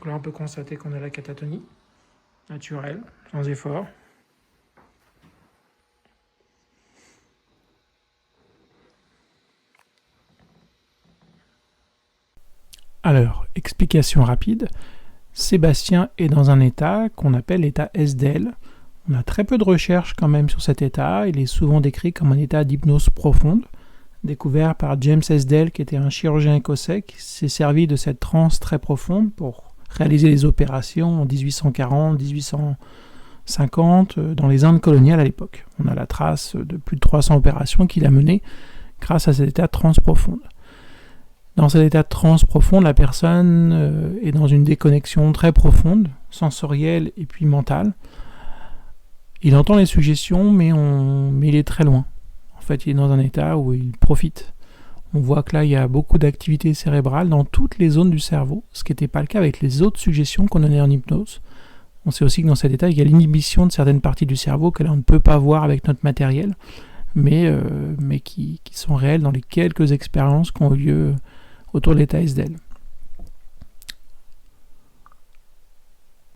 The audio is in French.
là, on peut constater qu'on a la catatonie naturelle, sans effort. Alors, explication rapide. Sébastien est dans un état qu'on appelle l'état SDL. On a très peu de recherches quand même sur cet état. Il est souvent décrit comme un état d'hypnose profonde, découvert par James Esdell, qui était un chirurgien écossais qui s'est servi de cette transe très profonde pour réaliser les opérations en 1840, 1850 dans les Indes coloniales à l'époque. On a la trace de plus de 300 opérations qu'il a menées grâce à cet état de transe profonde. Dans cet état de transe profonde, la personne est dans une déconnexion très profonde, sensorielle et puis mentale. Il entend les suggestions, mais il est très loin. En fait, il est dans un état où il profite. On voit que là, il y a beaucoup d'activité cérébrale dans toutes les zones du cerveau, ce qui n'était pas le cas avec les autres suggestions qu'on donnait en hypnose. On sait aussi que dans cet état, il y a l'inhibition de certaines parties du cerveau que là, on ne peut pas voir avec notre matériel, mais qui sont réelles dans les quelques expériences qui ont eu lieu autour de l'état SDL.